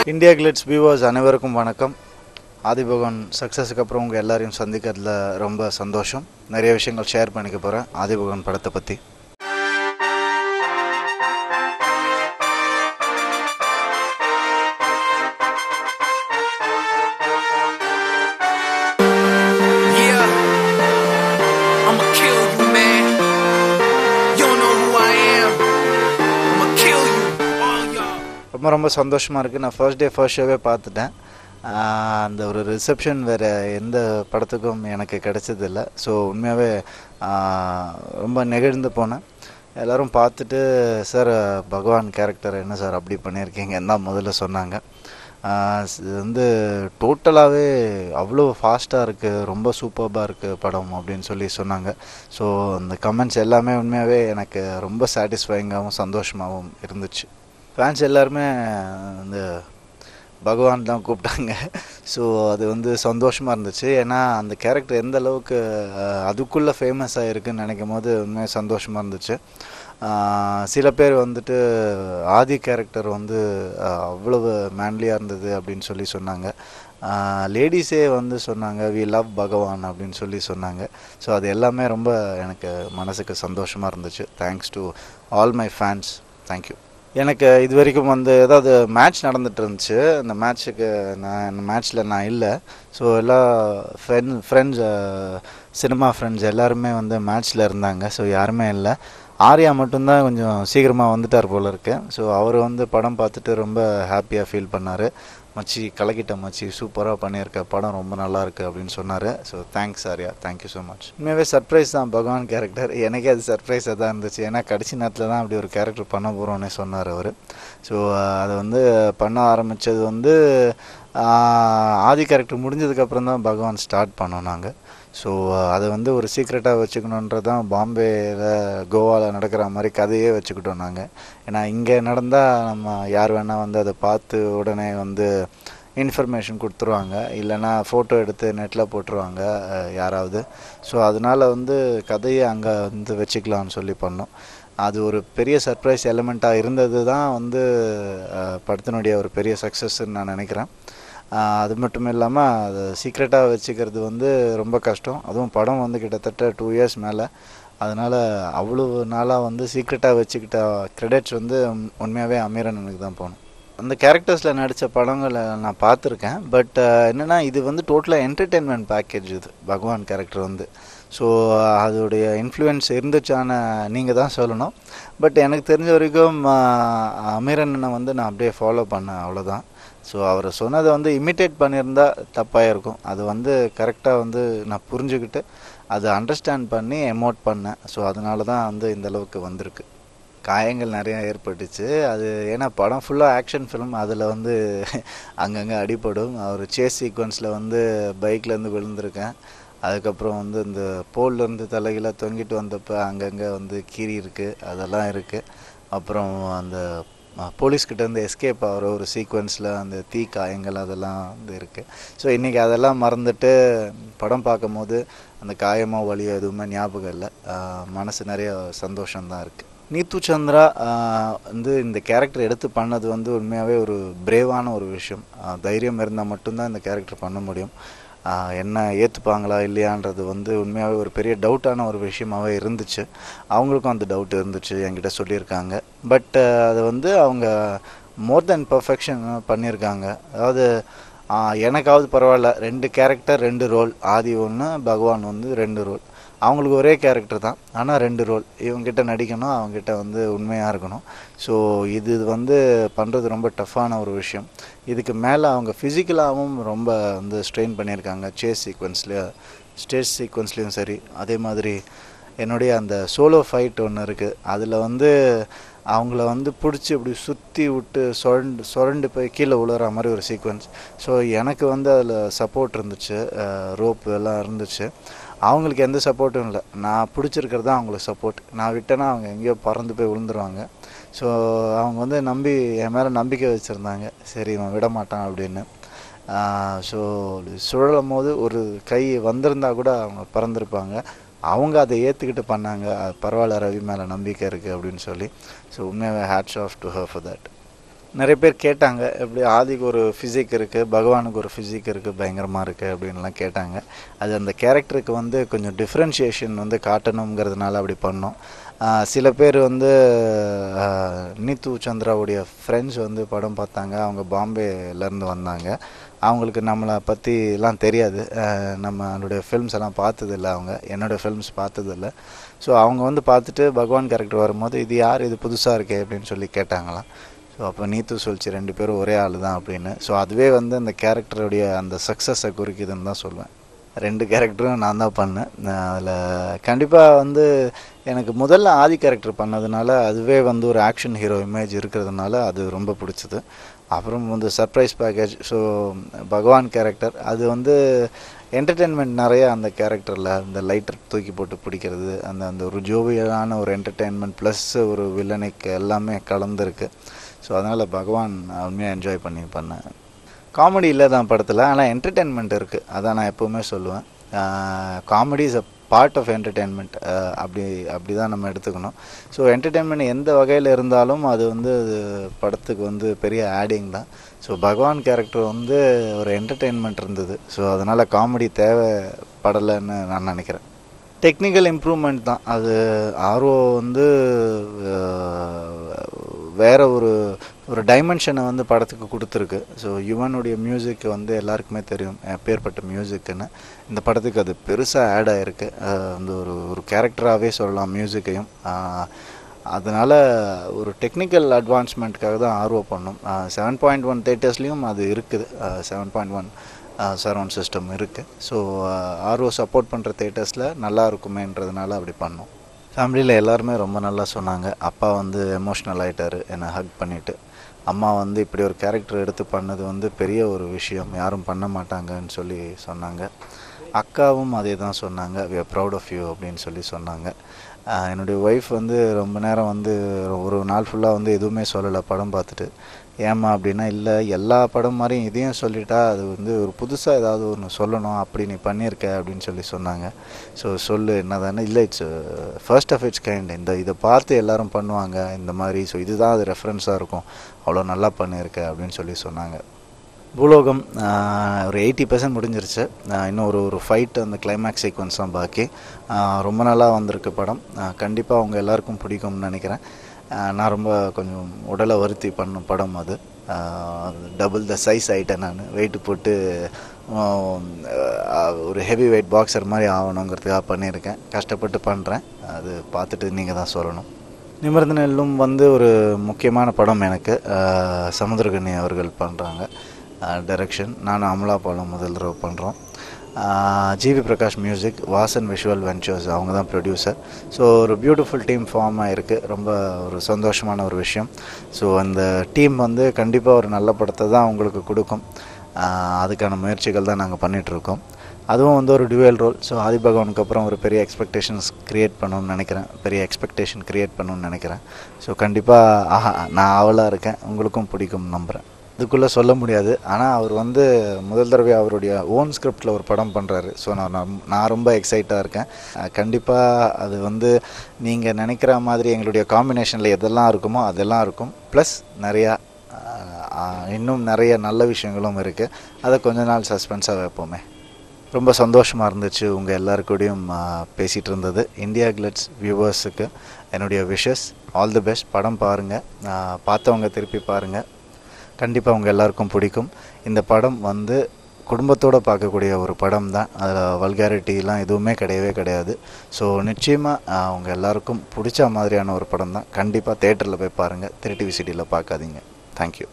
India glitz viewers அனைவருக்கும் வணக்கம். ஆதிபகவான் சக்ஸஸுக்கு அப்புறம் உங்கள் எல்லாரையும் சந்திக்கிறதுல ரொம்ப சந்தோஷம். நிறைய விஷயங்கள் ஷேர் பண்ணிக்க போகிறேன் ஆதிபகவான் படத்தை பற்றி. ரொம்ப ரொம்ப சந்தோஷமாக இருக்குது. நான் ஃபர்ஸ்ட் ஷோவே பார்த்துட்டேன். அந்த ஒரு ரிசப்ஷன் வேறு எந்த படத்துக்கும் எனக்கு கிடைச்சதில்லை. ஸோ உண்மையாகவே ரொம்ப நெகிழ்ந்து போனேன். எல்லோரும் பார்த்துட்டு, சார் பகவான் கேரக்டர் என்ன சார் அப்படி பண்ணியிருக்கீங்கன்னு தான் முதல்ல சொன்னாங்க. இது வந்து டோட்டலாகவே அவ்வளோ ஃபாஸ்ட்டாக இருக்குது, ரொம்ப சூப்பர்பாக இருக்குது படம் அப்படின்னு சொல்லி சொன்னாங்க. ஸோ அந்த கமெண்ட்ஸ் எல்லாமே உண்மையாகவே எனக்கு ரொம்ப சாட்டிஸ்ஃபைங்காகவும் சந்தோஷமாகவும் இருந்துச்சு. ஃபேன்ஸ் எல்லாருமே இந்த பகவான் தான் கூப்பிட்டாங்க. ஸோ அது வந்து சந்தோஷமாக இருந்துச்சு. ஏன்னா அந்த கேரக்டர் எந்த அளவுக்கு அதுக்குள்ளே ஃபேமஸ் ஆகிருக்குன்னு நினைக்கும் போது உண்மையாக சந்தோஷமாக இருந்துச்சு. சில பேர் வந்துட்டு ஆதி கேரக்டர் வந்து அவ்வளவு மேன்லியாக இருந்தது அப்படின்னு சொல்லி சொன்னாங்க. லேடிஸே வந்து சொன்னாங்க வி லவ் பகவான் அப்படின்னு சொல்லி சொன்னாங்க. ஸோ அது எல்லாமே ரொம்ப எனக்கு மனசுக்கு சந்தோஷமாக இருந்துச்சு. Thanks to all my fans. Thank you. எனக்கு இது வரைக்கும் வந்து ஏதாவது மேட்ச் நடந்துகிட்டு இருந்துச்சு. அந்த மேட்ச்சில் நான் இல்லை. ஸோ எல்லா ஃப்ரெண்ட்ஸ் சினிமா ஃப்ரெண்ட்ஸ் எல்லாருமே வந்து மேட்ச்சில் இருந்தாங்க. ஸோ யாருமே இல்லை. ஆர்யா மட்டும்தான் கொஞ்சம் சீக்கிரமாக வந்துட்டார் போல் இருக்கு. ஸோ அவர் வந்து படம் பார்த்துட்டு ரொம்ப ஹாப்பியாக ஃபீல் பண்ணார். மச்சி கலக்கிட்ட மச்சி, சூப்பராக பண்ணியிருக்க, படம் ரொம்ப நல்லா இருக்குது அப்படின்னு சொன்னார். So thanks Arya, thank you so much. உண்மையாகவே சர்ப்ரைஸ் தான் பகவான் கேரக்டர். எனக்கே அது சர்ப்ரைஸாக தான் இருந்துச்சு. ஏன்னா கடைசி நேரத்தில் தான் அப்படி ஒரு கேரக்டர் பண்ண போகிறோன்னே சொன்னார் அவர். ஸோ அதை வந்து பண்ண ஆரம்பித்தது வந்து ஆதி கேரக்டர் முடிஞ்சதுக்கப்புறம் தான் பகவான் ஸ்டார்ட் பண்ணோம் நாங்கள். ஸோ அதை வந்து ஒரு சீக்ரெட்டாக வச்சுக்கணுன்றது தான் பாம்பேயில் கோவாவில் நடக்கிற மாதிரி கதையே வச்சுக்கிட்டோம் நாங்கள். ஏன்னா இங்கே நடந்தால் நம்ம யார் வேணால் வந்து அதை பார்த்து உடனே வந்து இன்ஃபர்மேஷன் கொடுத்துருவாங்க, இல்லைன்னா ஃபோட்டோ எடுத்து நெட்டில் போட்டுருவாங்க யாராவது. ஸோ அதனால் வந்து கதையை அங்கே வந்து வச்சுக்கலாம்னு சொல்லி பண்ணோம். அது ஒரு பெரிய சர்ப்ரைஸ் எலிமெண்ட்டாக இருந்தது தான் வந்து படத்தினுடைய ஒரு பெரிய சக்ஸஸ்ன்னு நான் நினைக்கிறேன். அது மட்டும் இல்லாமல் அதை சீக்ரெட்டாக வச்சுக்கிறது வந்து ரொம்ப கஷ்டம். அதுவும் படம் வந்து கிட்டத்தட்ட 2 இயர்ஸ் மேலே. அதனால் அவ்வளோ நாளாக வந்து சீக்ரெட்டாக வச்சுக்கிட்ட கிரெடிட்ஸ் வந்து உண்மையாகவே அமீரனுக்கு தான் போகணும். அந்த கேரக்டர்ஸில் நடித்த படங்களை நான் பார்த்துருக்கேன். பட் என்னென்னா இது வந்து டோட்டலாக என்டர்டெயின்மெண்ட் பேக்கேஜ் இது பகவான் கேரக்டர் வந்து. ஸோ அதோடைய இன்ஃப்ளூயன்ஸ் இருந்துச்சான நீங்கள் தான் சொல்லணும். பட் எனக்கு தெரிஞ்ச வரைக்கும் அமீரனை வந்து நான் அப்படியே ஃபாலோ பண்ணேன், அவ்வளோதான். ஸோ அவர் சொன்னதை வந்து இமிட்டேட் பண்ணியிருந்தால் தப்பாக இருக்கும். அது வந்து கரெக்டாக வந்து நான் புரிஞ்சுக்கிட்டு அதை அண்டர்ஸ்டாண்ட் பண்ணி எமோட் பண்ணேன். ஸோ அதனால தான் வந்து இந்தளவுக்கு வந்திருக்கு. காயங்கள் நிறையா ஏற்பட்டுச்சு. அது ஏன்னா படம் ஃபுல்லாக ஆக்ஷன் ஃபிலிம். அதில் வந்து அங்கங்கே அடிபடும். அவர் சேஸ் சீக்வன்ஸில் வந்து பைக்லேருந்து விழுந்திருக்கேன். அதுக்கப்புறம் வந்து இந்த போல்லேருந்து தலைகளாக தொங்கிட்டு வந்தப்போ அங்கங்கே வந்து கீறி இருக்குது, அதெல்லாம் இருக்குது. அப்புறம் அந்த போலீஸ்கிட்டேருந்து எஸ்கேப் ஆகிற ஒரு சீக்வன்ஸில் அந்த தீ காயங்கள் அதெல்லாம் வந்து இருக்குது. ஸோ இன்றைக்கி அதெல்லாம் மறந்துட்டு படம் பார்க்கும் போது அந்த காயமோ வலியோ எதுவுமே ஞாபகம் இல்லை. மனசு நிறைய சந்தோஷம்தான் இருக்குது. நீத்து சந்திரா வந்து இந்த கேரக்டர் எடுத்து பண்ணது வந்து உண்மையாகவே ஒரு பிரேவான ஒரு விஷயம். தைரியம் இருந்தால் மட்டும்தான் இந்த கேரக்டர் பண்ண முடியும். என்ன ஏற்றுப்பாங்களா இல்லையான்றது வந்து உண்மையாகவே ஒரு பெரிய டவுட்டான ஒரு விஷயமாகவே இருந்துச்சு. அவங்களுக்கும் அந்த டவுட் இருந்துச்சு, என்கிட்ட சொல்லியிருக்காங்க. பட் அதை வந்து அவங்க மோர் தென் பர்ஃபெக்ஷன் பண்ணியிருக்காங்க. அதாவது எனக்காவது பரவாயில்ல, 2 கேரக்டர் 2 ரோல். ஆதி 1, பகவான் வந்து 2 ரோல். அவங்களுக்கு ஒரே கேரக்டர் தான், ஆனால் 2 ரோல். இவங்ககிட்ட நடிக்கணும், அவங்ககிட்ட வந்து உண்மையாக இருக்கணும். ஸோ இது வந்து பண்ணுறது ரொம்ப டஃப்பான ஒரு விஷயம். இதுக்கு மேலே அவங்க ஃபிசிக்கலாகவும் ரொம்ப வந்து ஸ்ட்ரெயின் பண்ணியிருக்காங்க. ஸ்டேஜ் சீக்வன்ஸ்லேயும் சரி. அதே மாதிரி என்னுடைய அந்த சோலோ ஃபைட் ஒன்று இருக்குது. அதில் வந்து அவங்கள வந்து பிடிச்சி இப்படி சுற்றி விட்டு சுரண்டு போய் கீழே விழுற மாதிரி ஒரு சீக்வன்ஸ். ஸோ எனக்கு வந்து அதில் சப்போர்ட் இருந்துச்சு, ரோப்பு எல்லாம் இருந்துச்சு. அவங்களுக்கு எந்த சப்போர்ட்டும் இல்லை. நான் பிடிச்சிருக்கிறது தான் அவங்களுக்கு சப்போர்ட். நான் விட்டேன்னா அவங்க எங்கேயோ பறந்து போய் விழுந்துருவாங்க. ஸோ அவங்க வந்து என் மேலே நம்பிக்கை வச்சுருந்தாங்க, சரி இவன் விட மாட்டான் அப்படின்னு. ஸோ சுழலும் போது ஒரு கை வந்திருந்தால் கூட அவங்க பறந்துருப்பாங்க. அவங்க அதை ஏற்றுக்கிட்டு பண்ணாங்க. பரவாயில்ல, ரவி மேலே நம்பிக்கை இருக்குது அப்படின்னு சொல்லி. ஸோ உண்மையாகவே hats off to her for that. நிறைய பேர் கேட்டாங்க, எப்படி ஆதிக்கு ஒரு ஃபிசிக் இருக்குது, பகவானுக்கு ஒரு ஃபிசிக் இருக்குது, பயங்கரமாக இருக்குது அப்படின்லாம் கேட்டாங்க. அது அந்த கேரக்டருக்கு வந்து கொஞ்சம் டிஃப்ரென்ஷியேஷன் வந்து காட்டணுங்கிறதுனால அப்படி பண்ணோம். சில பேர் வந்து நீத்து சந்திராவுடைய ஃப்ரெண்ட்ஸ் வந்து படம் பார்த்தாங்க, அவங்க பாம்பேலேருந்து வந்தாங்க. அவங்களுக்கு நம்மளை பற்றிலாம் தெரியாது, நம்மளுடைய ஃபில்ம்ஸ் எல்லாம் பார்த்ததில்ல, அவங்க என்னோடய ஃபில்ம்ஸ் பார்த்ததில்ல. ஸோ அவங்க வந்து பார்த்துட்டு பகவான் கேரக்டர் வரும்போது இது யார், இது புதுசாக இருக்கே அப்படின்னு சொல்லி கேட்டாங்களாம். ஸோ அப்போ நீத்து சொல்லிச்சு 2 பேரும் ஒரே ஆள் தான் அப்படின்னு. ஸோ அதுவே வந்து அந்த கேரக்டருடைய அந்த சக்ஸஸை குறிக்குதுன்னு தான் சொல்லுவேன். 2 கேரக்டரும் நான் தான் பண்ணேன். அதில் கண்டிப்பாக வந்து எனக்கு முதல்ல ஆதி கேரக்டர் பண்ணதுனால அதுவே வந்து ஒரு ஆக்ஷன் ஹீரோ இமேஜ் இருக்கிறதுனால அது ரொம்ப பிடிச்சது. அப்புறம் வந்து சர்ப்ரைஸ் பேக்கேஜ், ஸோ பகவான் கேரக்டர் அது வந்து என்டர்டெயின்மெண்ட் நிறைய அந்த கேரக்டரில், அந்த லைட்டர் தூக்கி போட்டு பிடிக்கிறது, அந்த அந்த ஒரு ஜோவியலான ஒரு என்டர்டெயின்மெண்ட் ப்ளஸ் ஒரு வில்லனிக் எல்லாமே கலந்துருக்கு. ஸோ அதனால் பகவான் உண்மையாக என்ஜாய் பண்ணி பண்ணேன். காமெடி இல்லை தான் படத்தில், ஆனால் என்டர்டெயின்மெண்ட் இருக்குது, அதான் நான் எப்போவுமே சொல்லுவேன். Comedy is a part of entertainment, அப்படி தான் நம்ம எடுத்துக்கணும். ஸோ என்டர்டெயின்மெண்ட் எந்த வகையில் இருந்தாலும் அது வந்து படத்துக்கு வந்து பெரிய ஆடிங் தான். ஸோ பகவான் கேரக்டர் வந்து ஒரு என்டர்டெயின்மெண்ட் இருந்தது. ஸோ அதனால் காமெடி தேவைப்படலைன்னு நான் நினைக்கிறேன். டெக்னிக்கல் இம்ப்ரூவ்மெண்ட் தான் அது. ஆர்ஓ வந்து வேறு ஒரு டைமென்ஷனை வந்து படத்துக்கு கொடுத்துருக்கு. ஸோ யுவனுடைய மியூசிக் வந்து எல்லாருக்குமே தெரியும் எப்பேற்பட்ட மியூசிக்குன்னு. இந்த படத்துக்கு அது பெருசாக ஆட் ஆகிருக்கு, வந்து ஒரு கேரக்டராகவே சொல்லலாம் மியூசிக்கையும். அதனால் ஒரு டெக்னிக்கல் அட்வான்ஸ்மெண்ட்டுக்காக தான் ஆர்வம் பண்ணோம். 7.1 தேட்டர்ஸ்லேயும் அது இருக்குது, 7.1 சரவுண்ட் சிஸ்டம் இருக்குது. ஸோ ஆர்ஓ சப்போர்ட் பண்ணுற தேட்டர்ஸில் நல்லா இருக்குமேன்றதுனால அப்படி பண்ணோம். ஃபேமிலியில் எல்லாருமே ரொம்ப நல்லா சொன்னாங்க. அப்பா வந்து எமோஷ்னல் ஆகிட்டார் என்னை ஹக் பண்ணிவிட்டு. அம்மா வந்து இப்படி ஒரு கேரக்டர் எடுத்து பண்ணது வந்து பெரிய ஒரு விஷயம், யாரும் பண்ண மாட்டாங்கன்னு சொல்லி சொன்னாங்க. அக்காவும் அதே தான் சொன்னாங்க, we are proud of you அப்படின்னு சொல்லி சொன்னாங்க. என்னுடைய ஒய்ஃப் வந்து ரொம்ப நேரம் வந்து ஒரு நாள் ஃபுல்லாக வந்து எதுவுமே சொல்லலை படம் பார்த்துட்டு. ஏம்மா அப்படின்னா, இல்லை எல்லா படம் மாதிரியும் இதையும் சொல்லிட்டா அது வந்து ஒரு புதுசாக ஏதாவது ஒன்று சொல்லணும், அப்படி நீ பண்ணியிருக்க அப்படின்னு சொல்லி சொன்னாங்க. ஸோ சொல்லு என்ன தானே, இல்லை it's first of its kind, இதை பார்த்து எல்லோரும் பண்ணுவாங்க இந்த மாதிரி, ஸோ இதுதான் அது ரெஃபரன்ஸாக இருக்கும், அவ்வளோ நல்லா பண்ணியிருக்க அப்படின்னு சொல்லி சொன்னாங்க. பூலோகம் ஒரு 80% முடிஞ்சிருச்சு. இன்னும் ஒரு ஃபைட், அந்த கிளைமேக்ஸ் சீக்வன்ஸ் தான் பாக்கி. ரொம்ப நல்லா வந்திருக்கு படம். கண்டிப்பாக அவங்க எல்லாருக்கும் பிடிக்கும்னு நினைக்கிறேன். நான் ரொம்ப கொஞ்சம் உடலை வருத்தி பண்ணும் படம் அது. டபுள் த சைஸ் ஆகிட்டேன், நான் வெயிட்டு போட்டு ஒரு ஹெவி வெயிட் பாக்ஸர் மாதிரி ஆகணுங்கிறதுக்காக பண்ணியிருக்கேன். கஷ்டப்பட்டு பண்ணுறேன், அது பார்த்துட்டு நீங்கள் தான் சொல்லணும். நிமிர்ந்த நெல்லும் வந்து ஒரு முக்கியமான படம் எனக்கு. சமுத்திரகனி அவர்கள் பண்ணுறாங்க டைரக்ஷன், நானும் அமலா பாலும் முதல் தடவை பண்ணுறோம். GV Prakash music, Vasan visual ventures அவங்க தான் ப்ரொடியூசர். ஸோ ஒரு பியூட்டிஃபுல் டீம் ஃபார்ம் ஆகிருக்கு, ரொம்ப ஒரு சந்தோஷமான ஒரு விஷயம். ஸோ அந்த டீம் வந்து கண்டிப்பாக ஒரு நல்ல படத்தை தான் அவங்களுக்கு கொடுக்கும். அதுக்கான முயற்சிகள் தான் நாங்கள் பண்ணிகிட்ருக்கோம். அதுவும் வந்து ஒரு டுவெல் ரோல். ஸோ ஆதிபகவானுக்கு அப்புறம் ஒரு பெரிய எக்ஸ்பெக்டேஷன் க்ரியேட் பண்ணணும்னு நினைக்கிறேன். ஸோ கண்டிப்பாக நான் ஆவலாக இருக்கேன், உங்களுக்கும் பிடிக்கும் நம்புகிறேன். இதுக்குள்ளே சொல்ல முடியாது, ஆனால் அவர் வந்து முதல் தடவை அவருடைய ஓன் ஸ்கிரிப்டில் ஒரு படம் பண்ணுறாரு. ஸோ நான் ரொம்ப எக்ஸைட்டாக இருக்கேன். கண்டிப்பாக அது வந்து நீங்கள் நினைக்கிற மாதிரி எங்களுடைய காம்பினேஷனில் எதெல்லாம் இருக்குமோ அதெல்லாம் இருக்கும். ப்ளஸ் இன்னும் நிறைய நல்ல விஷயங்களும் இருக்குது. அதை கொஞ்ச நாள் சஸ்பென்ஸாக வைப்போமே. ரொம்ப சந்தோஷமாக இருந்துச்சு உங்கள் எல்லாருக்கூடையும் பேசிகிட்டு இருந்தது. இந்தியா கிளிட்ஸ் வியூவர்ஸுக்கு என்னுடைய விஷஸ், ஆல் தி பெஸ்ட். படம் பாருங்கள், பார்த்தவங்க திருப்பி பாருங்கள், கண்டிப்பாக உங்கள் எல்லாருக்கும் பிடிக்கும். இந்த படம் வந்து குடும்பத்தோடு பார்க்கக்கூடிய ஒரு படம் தான், அதில் வல்காரிட்டிலாம் எதுவுமே கிடையாது. ஸோ நிச்சயமாக உங்கள் எல்லாருக்கும் பிடிச்ச மாதிரியான ஒரு படம் தான். கண்டிப்பாக தேட்டரில் போய் பாருங்கள், 3TV சிட்டியில் பார்க்காதீங்க. தேங்க்யூ.